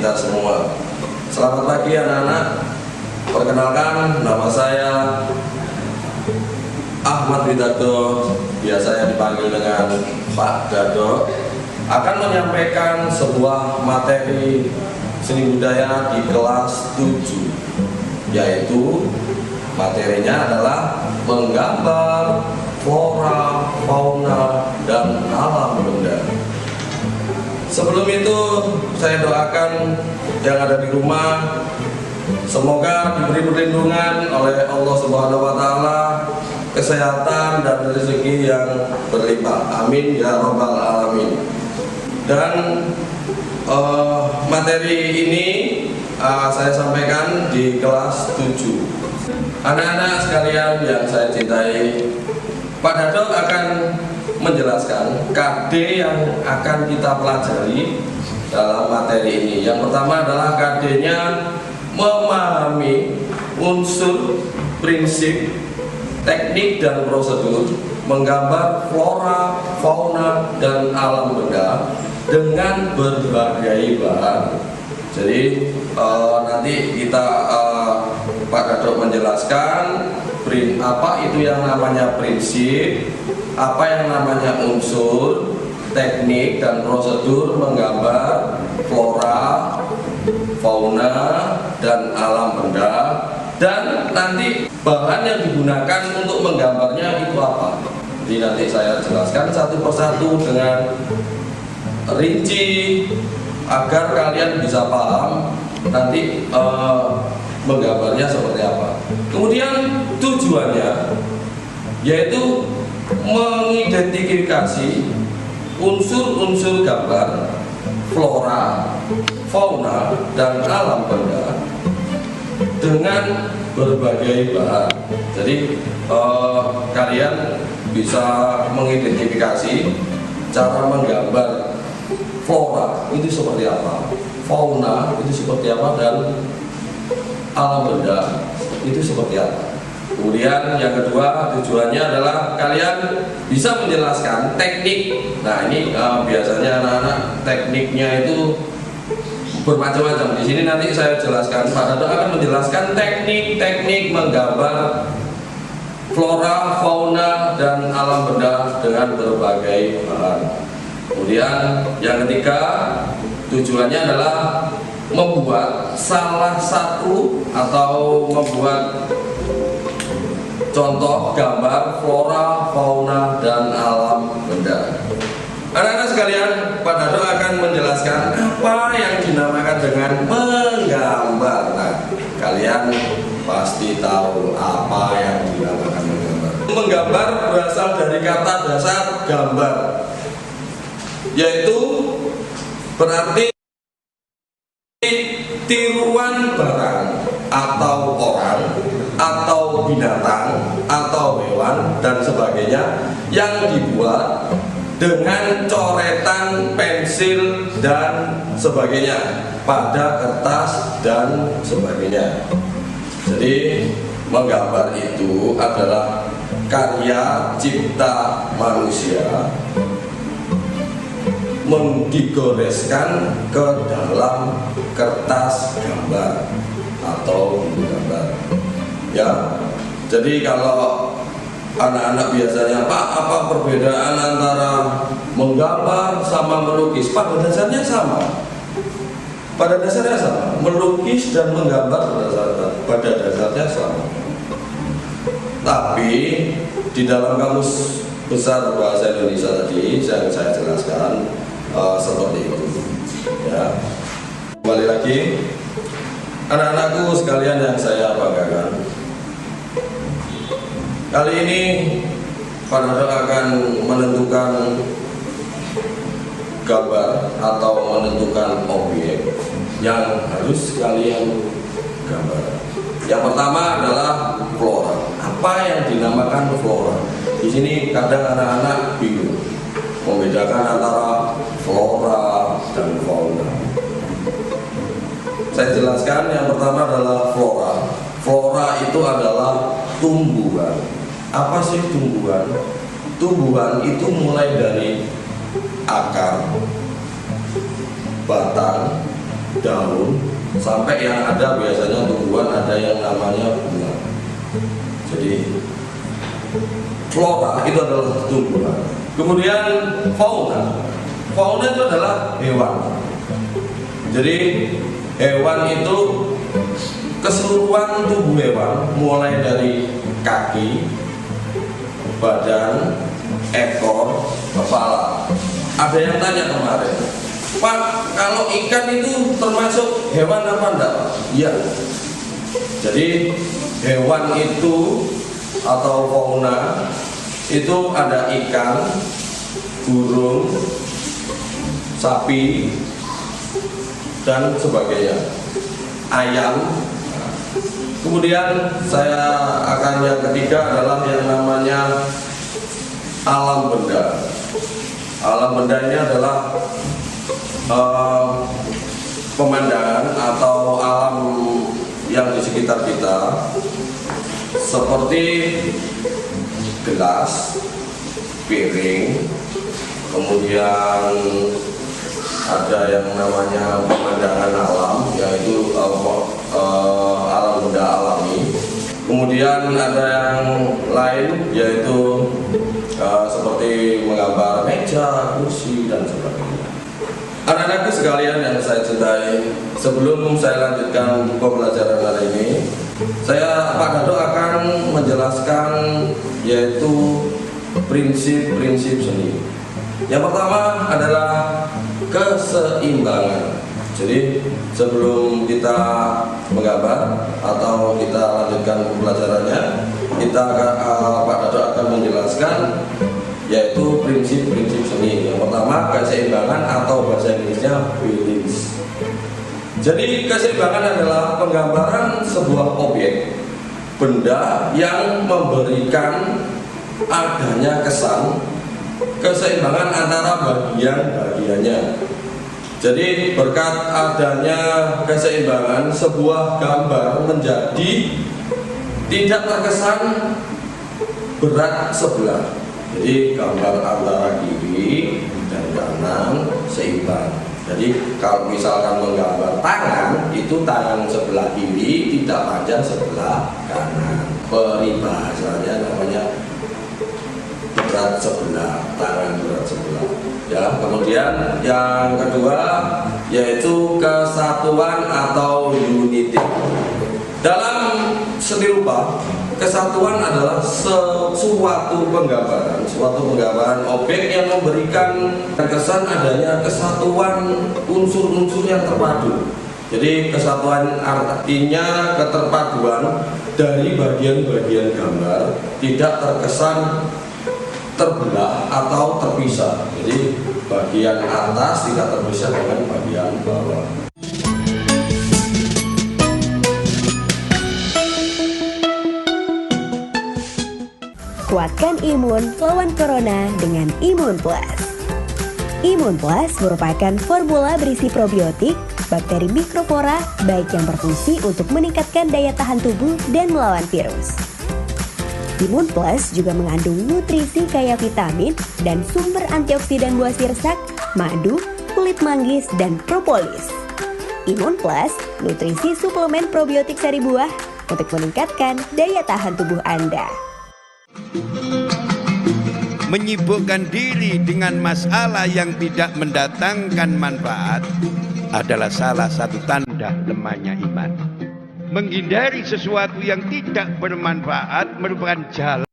kita semua. Selamat pagi anak-anak. Perkenalkan, nama saya Ahmad Widarto, biasanya dipanggil dengan Pak Dado, akan menyampaikan sebuah materi seni budaya di kelas 7, yaitu materinya adalah menggambar flora, fauna, dan alam benda. Sebelum itu, saya doakan yang ada di rumah semoga diberi perlindungan oleh Allah Subhanahu wa Ta'ala, kesehatan dan rezeki yang berlimpah. Amin ya Rabbal Alamin. Dan materi ini saya sampaikan di kelas 7. Anak-anak sekalian yang saya cintai, Pak Dado akan menjelaskan KD yang akan kita pelajari dalam materi ini. Yang pertama adalah KD-nya memahami unsur, prinsip, teknik dan prosedur menggambar flora, fauna, dan alam benda dengan berbagai bahan. Jadi nanti kita Pak Dado menjelaskan apa itu yang namanya prinsip, apa yang namanya unsur, teknik dan prosedur menggambar flora, fauna, dan alam benda, dan nanti bahan yang digunakan untuk menggambarnya itu apa. Jadi nanti saya jelaskan satu persatu dengan rinci agar kalian bisa paham nanti menggambarnya seperti apa. Kemudian tujuannya yaitu mengidentifikasi unsur-unsur gambar flora, fauna, dan alam benda dengan berbagai bahan. Jadi kalian bisa mengidentifikasi cara menggambar flora itu seperti apa, fauna itu seperti apa, dan alam benda itu seperti apa. Kemudian yang kedua, tujuannya adalah kalian bisa menjelaskan teknik. Nah ini biasanya anak-anak tekniknya itu bermacam-macam. Di sini nanti saya jelaskan, Pak Dado akan menjelaskan teknik-teknik menggambar flora, fauna, dan alam benda dengan berbagai bahan. Kemudian yang ketiga, tujuannya adalah membuat salah satu atau membuat contoh gambar flora, fauna, dan alam benda. Anak-anak sekalian, Pak Dado akan menjelaskan apa yang dinamakan dengan menggambar. Nah, kalian pasti tahu apa yang dinamakan menggambar. Menggambar berasal dari kata dasar gambar, yaitu berarti tiruan barang atau orang atau binatang atau hewan dan sebagainya yang dibuat dengan coretan pensil dan sebagainya pada kertas dan sebagainya. Jadi menggambar itu adalah karya cipta manusia digoreskan ke dalam kertas gambar atau buku gambar. Ya, jadi kalau anak-anak biasanya, Pak, apa perbedaan antara menggambar sama melukis? Pada dasarnya sama. Pada dasarnya sama. Melukis dan menggambar pada dasarnya sama. Tapi di dalam kamus besar bahasa Indonesia tadi yang saya jelaskan seperti itu. Ya. Kembali lagi, anak-anakku sekalian yang saya banggakan. Kali ini Pak Dado akan menentukan gambar atau menentukan objek yang harus kalian gambar. Yang pertama adalah flora. Apa yang dinamakan flora? Di sini kadang anak-anak bingung membedakan antara flora dan fauna. Saya jelaskan, yang pertama adalah flora. Flora itu adalah tumbuhan. Apa sih tumbuhan? Tumbuhan itu mulai dari akar, batang, daun sampai yang ada biasanya tumbuhan ada yang namanya bunga. Jadi flora itu adalah tumbuhan. Kemudian fauna. Fauna itu adalah hewan. Jadi hewan itu keseluruhan tubuh hewan mulai dari kaki, badan, ekor, kepala. Ada yang tanya kemarin, Pak, kalau ikan itu termasuk hewan apa enggak, Pak? Iya. Jadi hewan itu atau fauna itu ada ikan, burung, sapi, dan sebagainya, ayam. Kemudian saya akan yang ketiga adalah yang namanya alam benda. Alam benda ini adalah pemandangan atau alam yang di sekitar kita, seperti gelas, piring, kemudian ada yang namanya pemandangan alam, yaitu alam benda alami. Kemudian ada yang lain, yaitu seperti menggambar meja, kursi, dan sebagainya. Anak-anakku sekalian yang saya cintai, sebelum saya lanjutkan pembelajaran hari ini, Pak Dado akan menjelaskan yaitu prinsip-prinsip seni. Yang pertama adalah keseimbangan. Jadi sebelum kita menggambar atau kita lanjutkan pembelajarannya, Pak Dado akan menjelaskan yaitu prinsip-prinsip seni. Yang pertama keseimbangan atau bahasa Inggrisnya balance. Jadi keseimbangan adalah penggambaran sebuah objek, benda yang memberikan adanya kesan keseimbangan antara bagian-bagiannya. Jadi berkat adanya keseimbangan, sebuah gambar menjadi tidak terkesan berat sebelah. Jadi gambar antara kiri dan kanan seimbang. Jadi kalau misalkan menggambar tangan, itu tangan sebelah kiri tidak panjang sebelah kanan. Peribahasanya namanya berat sebelah, tangan berat sebelah. Ya, kemudian yang kedua yaitu kesatuan atau unity. Dalam seni rupa, kesatuan adalah suatu penggambaran objek yang memberikan kesan adanya kesatuan unsur-unsur yang terpadu. Jadi kesatuan artinya keterpaduan dari bagian-bagian gambar, tidak terkesan terbelah atau terpisah. Jadi bagian atas tidak terpisah dengan bagian bawah. Kuatkan imun lawan corona dengan Imun Plus. Imun Plus merupakan formula berisi probiotik, bakteri mikroflora, baik yang berfungsi untuk meningkatkan daya tahan tubuh dan melawan virus. Imun Plus juga mengandung nutrisi kaya vitamin dan sumber antioksidan buah sirsak, madu, kulit manggis, dan propolis. Imun Plus, nutrisi suplemen probiotik sari buah untuk meningkatkan daya tahan tubuh Anda. Menyibukkan diri dengan masalah yang tidak mendatangkan manfaat adalah salah satu tanda lemahnya iman. Menghindari sesuatu yang tidak bermanfaat merupakan jalan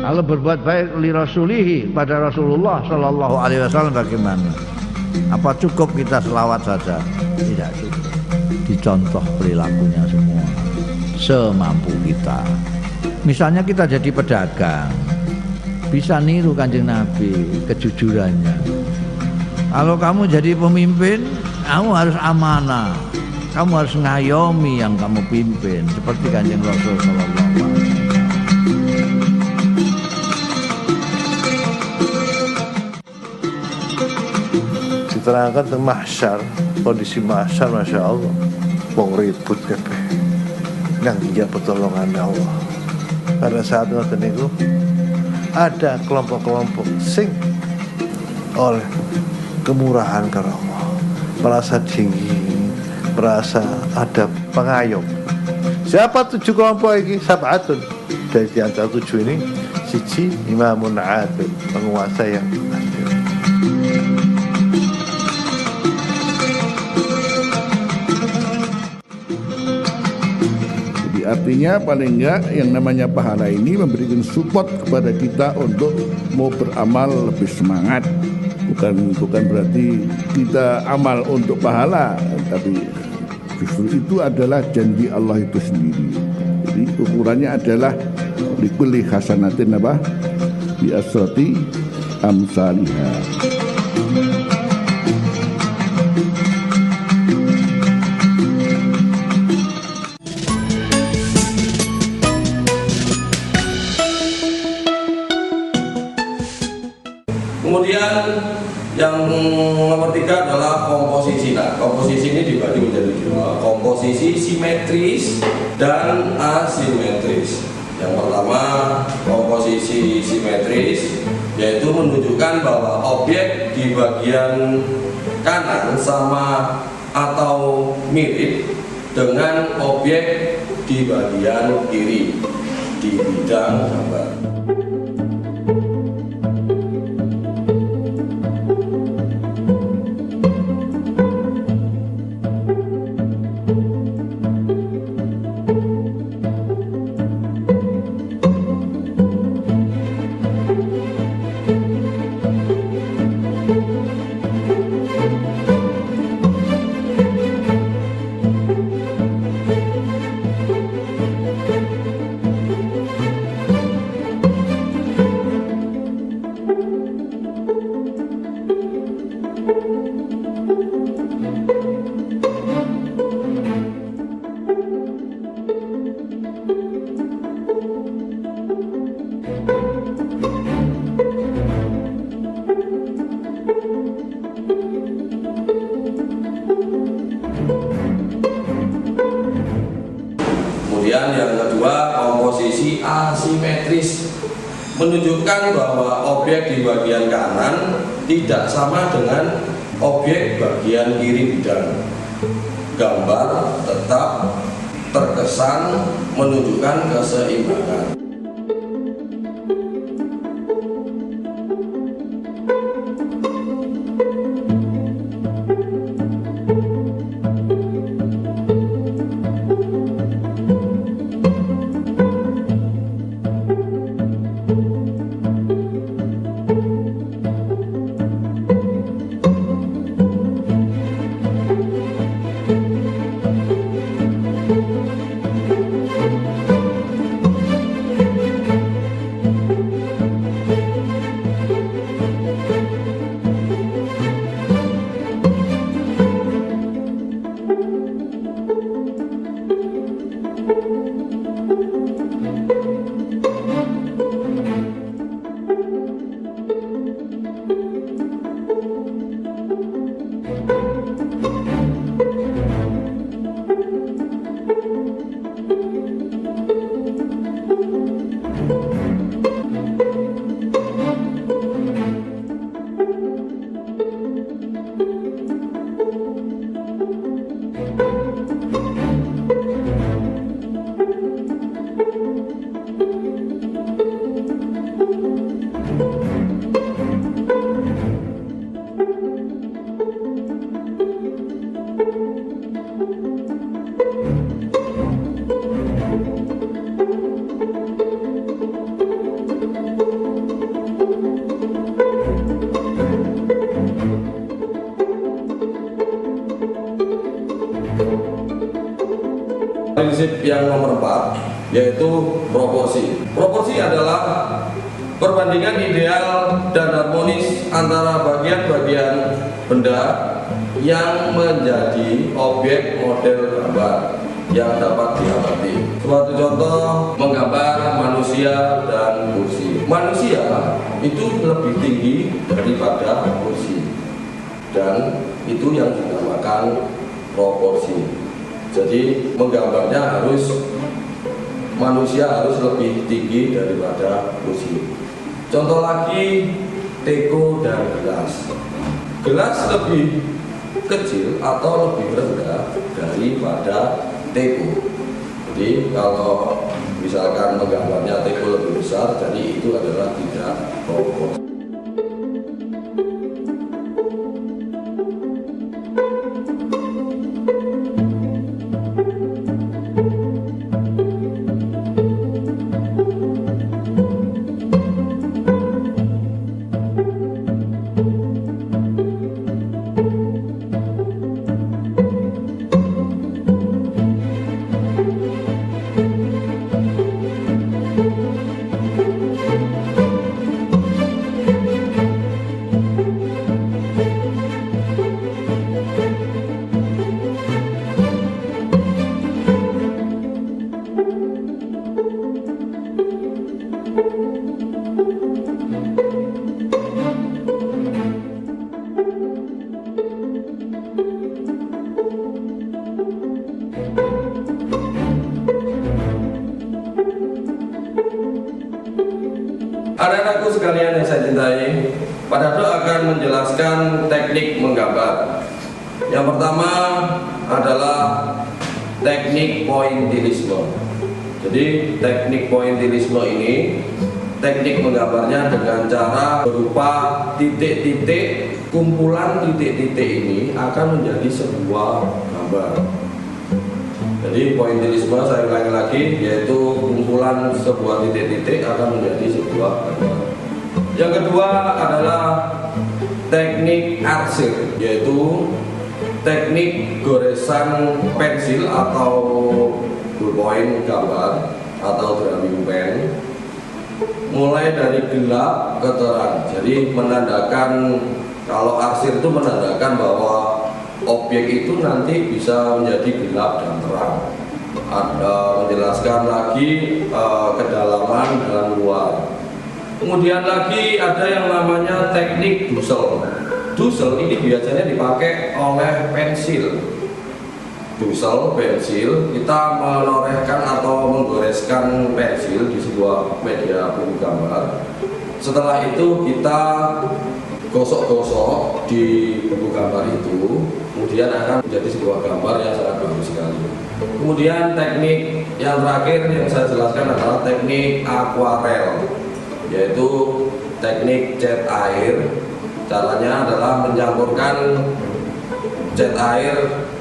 kalau berbuat baik li rasulihi pada Rasulullah Shallallahu Alaihi Wasallam bagaimana? Apa cukup kita selawat saja? Tidak cukup. Dicontoh perilakunya semua semampu kita. Misalnya kita jadi pedagang, bisa niru Kanjeng Nabi kejujurannya. Kalau kamu jadi pemimpin, kamu harus amanah, kamu harus ngayomi yang kamu pimpin seperti Kanjeng Rasul Shallallahu Alaihi Wasallam. Diterangkan tentang mahsyar, kondisi mahsyar, masya Allah, wong ribut kabeh, nang dia pertolongan Allah. pada saat ngoten niku ada kelompok-kelompok sing oleh kemurahan karo Allah merasa tinggi, merasa ada pengayom. Siapa 7 kelompok ini? Sab'atun. Dari di antara 7 ini siji imamun adil, penguasa yang adil. Jadi artinya paling enggak yang namanya pahala ini memberikan support kepada kita untuk mau beramal lebih semangat. Bukan berarti kita amal untuk pahala, tapi justru itu adalah janji Allah itu sendiri. Jadi ukurannya adalah likulli hasanatin apa? Bi asrati amsalihha. Kemudian yang nomor 3 adalah komposisi. Nah, komposisi ini dibagi menjadi 2, komposisi simetris dan asimetris. Yang pertama, komposisi simetris, yaitu menunjukkan bahwa objek di bagian kanan sama atau mirip dengan objek di bagian kiri di bidang gambar. Kemudian yang kedua, komposisi asimetris, menunjukkan bahwa objek di bagian kanan tidak sama dengan objek bagian kiri bidang gambar, tetap terkesan menunjukkan keseimbangan. Prinsip yang nomor 4 yaitu proporsi. Proporsi adalah perbandingan ideal dan harmonis antara bagian-bagian benda yang menjadi objek model gambar yang dapat diamati. Suatu contoh menggambar manusia dan kursi. Manusia itu lebih tinggi daripada kursi, dan itu yang dinamakan proporsi. Jadi menggambarnya harus manusia harus lebih tinggi daripada kursi. Contoh lagi, teko dan gelas. Gelas lebih kecil atau lebih rendah daripada teko. Jadi kalau misalkan menggambarnya teko lebih besar, jadi itu adalah tidak proporsional. Anak-anakku sekalian yang saya cintai, Pak Dado akan menjelaskan teknik menggambar. Yang pertama adalah teknik pointillisme. Jadi teknik pointillisme ini, teknik menggambarnya dengan cara berupa titik-titik, kumpulan titik-titik ini akan menjadi sebuah gambar. Jadi pointillisme, saya ulangi lagi, yaitu kumpulan sebuah titik-titik akan menjadi sebuah gambar. Yang kedua adalah teknik arsir, yaitu teknik goresan pensil atau ballpoint gambar atau drawing pen, mulai dari gelap ke terang. Jadi menandakan, kalau arsir itu menandakan bahwa objek itu nanti bisa menjadi gelap dan terang. Menjelaskan lagi kedalaman dan luar. Kemudian lagi ada yang namanya teknik dusel. Dusel ini biasanya dipakai oleh pensil. Dusel pensil, kita menorehkan atau menggoreskan pensil di sebuah media buku gambar. Setelah itu kita gosok-gosok di buku gambar itu, kemudian akan menjadi sebuah gambar yang sangat bagus sekali. Kemudian teknik yang terakhir yang saya jelaskan adalah teknik akuarel, yaitu teknik cat air. Caranya adalah mencampurkan cat air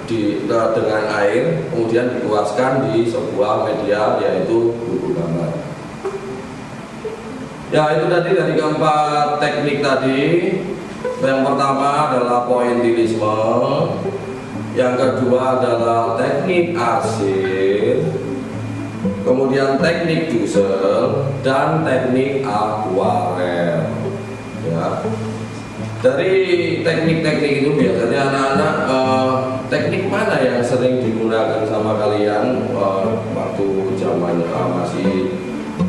dengan air, kemudian dikuaskan di sebuah media, yaitu buku gambar. Ya, itu tadi dari keempat teknik tadi. Yang pertama adalah pointillisme, yang kedua adalah teknik arsir, kemudian teknik dusel, dan teknik akuarel. Ya. Dari teknik-teknik itu biasanya anak-anak teknik mana yang sering digunakan sama kalian waktu zaman masih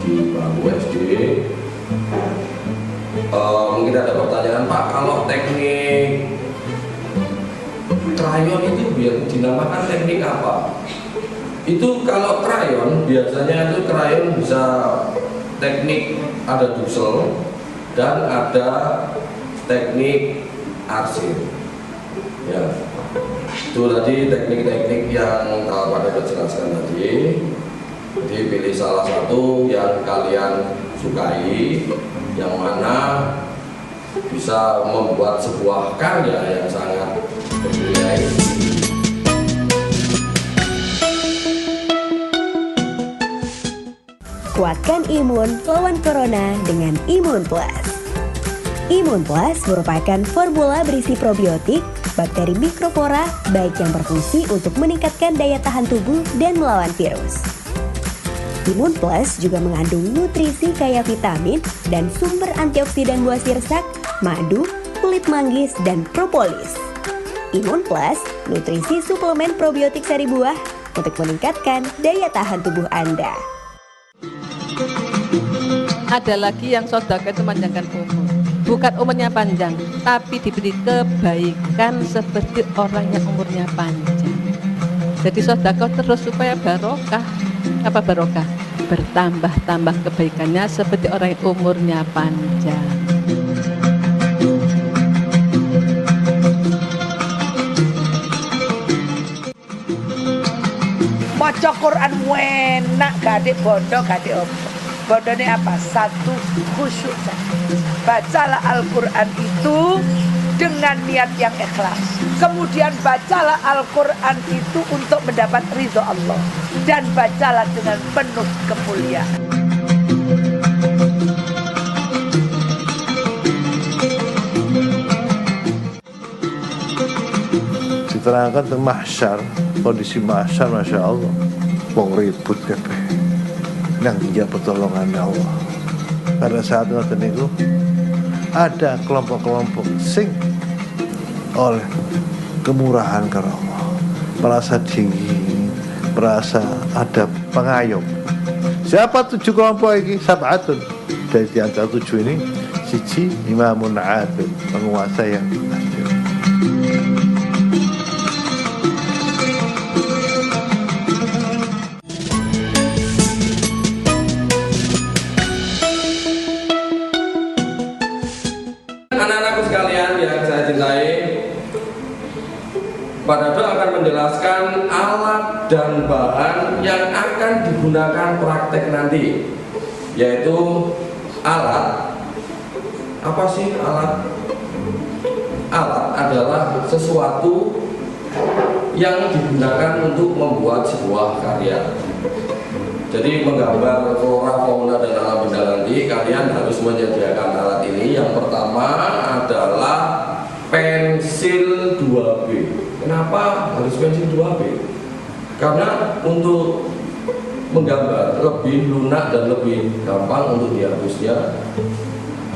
di bangku SD? Mungkin ada pertanyaan, Pak, kalau teknik krayon itu dinamakan teknik apa? Itu kalau krayon biasanya itu krayon bisa teknik ada dusel dan ada teknik arsir. Ya, itu tadi teknik-teknik yang pada jelaskan tadi. Jadi pilih salah satu yang kalian sukai, yang mana bisa membuat sebuah karya yang sangat bernilai. Kuatkan imun lawan corona dengan Imun Plus. Imun Plus merupakan formula berisi probiotik, bakteri mikroflora, baik yang berfungsi untuk meningkatkan daya tahan tubuh dan melawan virus. Imun Plus juga mengandung nutrisi kaya vitamin dan sumber antioksidan buah sirsak, madu, kulit manggis, dan propolis. Imun Plus, nutrisi suplemen probiotik sari buah untuk meningkatkan daya tahan tubuh Anda. Ada lagi yang sodako itu memanjangkan umur. Bukan umurnya panjang, tapi diberi kebaikan seperti orang yang umurnya panjang. Jadi sodako terus supaya barokah. Apa barokah? bertambah-tambah kebaikannya seperti orang yang umurnya panjang. Maca Quran enak gade bondo gade opo. Bondone apa? Satu, khusyuk. Bacalah Al-Quran itu dengan niat yang ikhlas. Kemudian bacalah Al-Quran itu untuk mendapat ridho Allah. Dan bacalah dengan penuh kemuliaan. Diterangkan tentang mahsyar, kondisi mahsyar, masya Allah, wong ribut kabeh, nang dia pertolongan Allah. Pada saat itu ada kelompok-kelompok sing oleh kemurahan karena Allah merasa tinggi, merasa ada pengayom. Siapa 7 kelompok ini? Sab'atun. Dari di antara 7 ini, siji imamun adil, penguasa yang adil. Anak-anakku sekalian yang saya cintai, Pak Dado akan menjelaskan alat dan bahan yang akan digunakan praktek nanti, yaitu alat. Apa sih alat? Alat adalah sesuatu yang digunakan untuk membuat sebuah karya. Jadi menggambar flora, fauna, dan alam benda nanti, kalian harus menyediakan alat ini. Yang pertama adalah pensil 2B. Kenapa harus pensil 2B? Karena untuk menggambar lebih lunak dan lebih gampang untuk dihapusnya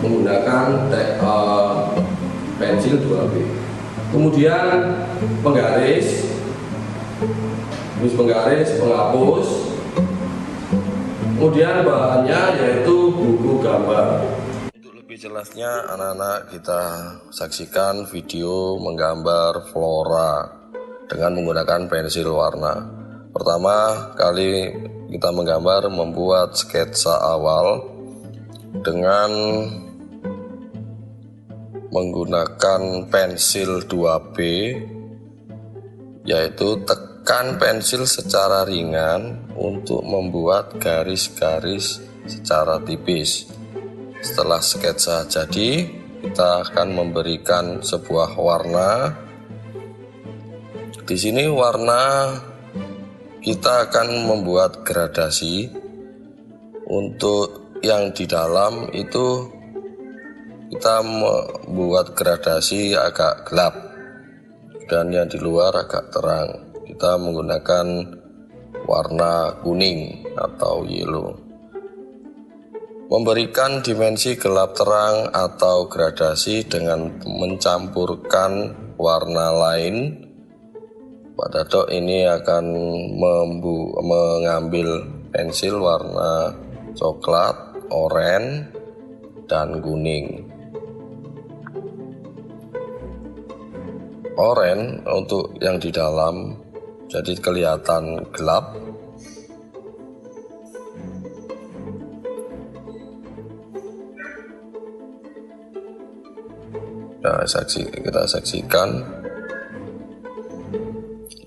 menggunakan pensil 2B. Kemudian penggaris, penghapus. Kemudian bahannya yaitu buku gambar. Untuk lebih jelasnya anak-anak kita saksikan video menggambar flora dengan menggunakan pensil warna. Pertama kali kita membuat sketsa awal dengan menggunakan pensil 2B, yaitu tekan pensil secara ringan untuk membuat garis-garis secara tipis. Setelah sketsa jadi, kita akan memberikan sebuah warna. Di sini warna kita akan membuat gradasi. Untuk yang di dalam itu kita membuat gradasi agak gelap dan yang di luar agak terang. Kita menggunakan warna kuning atau yellow. Memberikan dimensi gelap terang atau gradasi dengan mencampurkan warna lain. Pak Dado ini akan mengambil pensil warna coklat, oranye, dan kuning. Oranye untuk yang di dalam, jadi kelihatan gelap. Nah, kita saksikan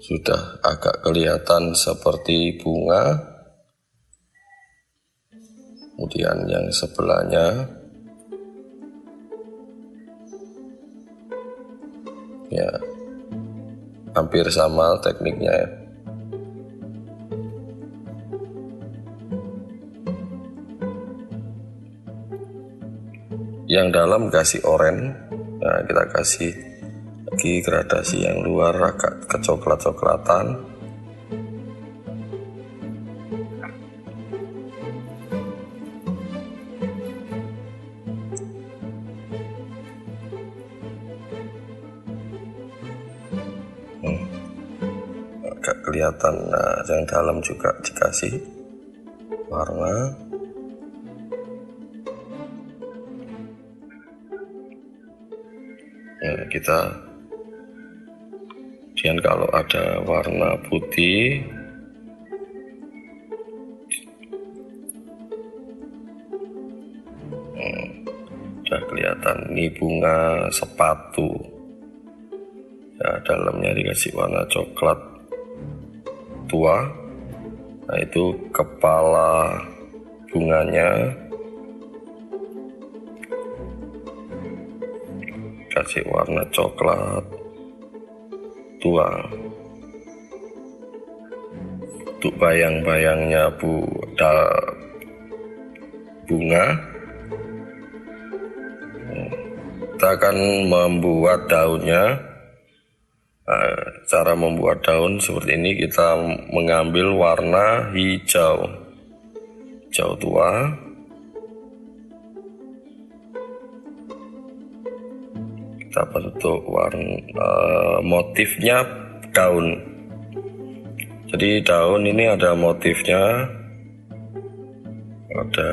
sudah agak kelihatan seperti bunga. Kemudian yang sebelahnya ya hampir sama tekniknya ya. Yang dalam kasih oranye, nah kita kasih lagi gradasi yang luar agak kecoklat-coklatan. Agak kelihatan. Nah, yang dalam juga dikasih warna. Ya, kita kemudian kalau ada warna putih kelihatan ini bunga sepatu ya, dalamnya dikasih warna coklat tua. Nah itu kepala bunganya kasih warna coklat tua. Untuk bayang-bayangnya bunga, kita akan membuat daunnya. Nah, cara membuat daun seperti ini, kita mengambil warna hijau tua, kita bentuk warna motifnya daun. Jadi daun ini ada motifnya, ada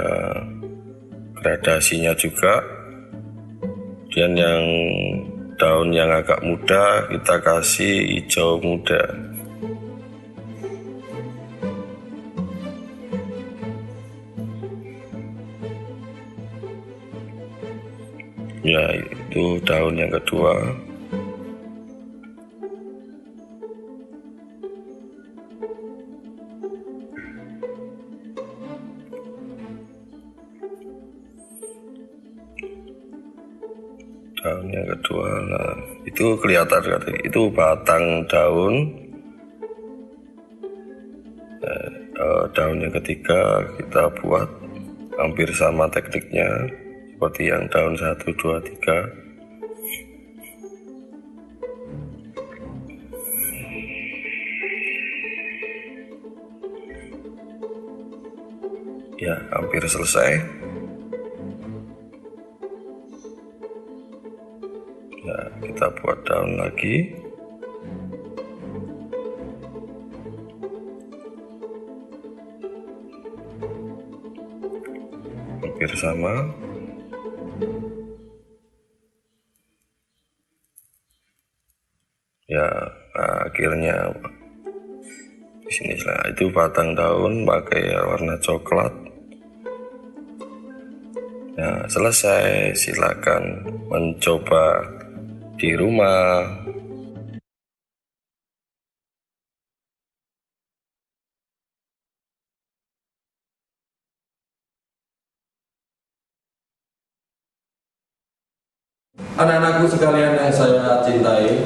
gradasinya juga. Kemudian yang daun yang agak muda kita kasih hijau muda. Ya, itu daun yang kedua. Daun yang kedua, nah itu kelihatan itu batang daun. Daun yang ketiga kita buat hampir sama tekniknya seperti yang daun 1, 2, 3. Ya, hampir selesai. Ya, kita buat daun lagi. Hampir sama. Ya, akhirnya di sini itu batang daun pakai warna coklat. Ya, selesai. Silakan mencoba di rumah. Anak-anakku sekalian yang saya cintai,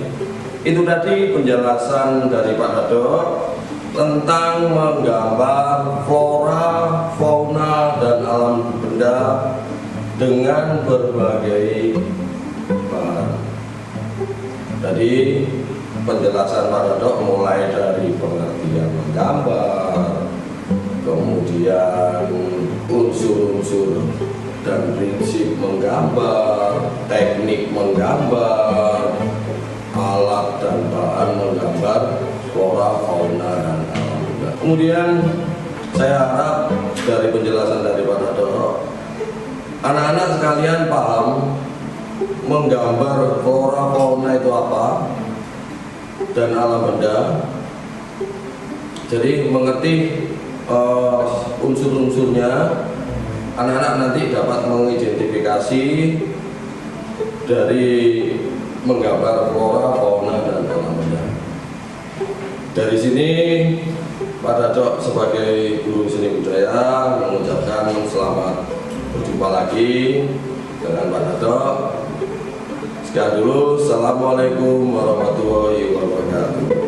itu tadi penjelasan dari Pak Dado tentang menggambar flora, fauna, dan alam benda dengan berbagai bahan. Jadi penjelasan Pak Dado mulai dari pengertian menggambar, kemudian unsur-unsur dan prinsip menggambar, teknik menggambar, alat dan bahan menggambar flora, fauna, dan alam benda. Kemudian saya harap dari penjelasan dari Pak Dado, anak-anak sekalian paham menggambar flora, fauna itu apa dan alam benda. Jadi mengerti unsur-unsurnya, anak-anak nanti dapat mengidentifikasi dari menggambar flora, fauna, dan alam benda. Dari sini Pak Dado sebagai guru seni budaya mengucapkan selamat berjumpa lagi dengan Pak Dado. Sekian dulu, assalamualaikum warahmatullahi wabarakatuh.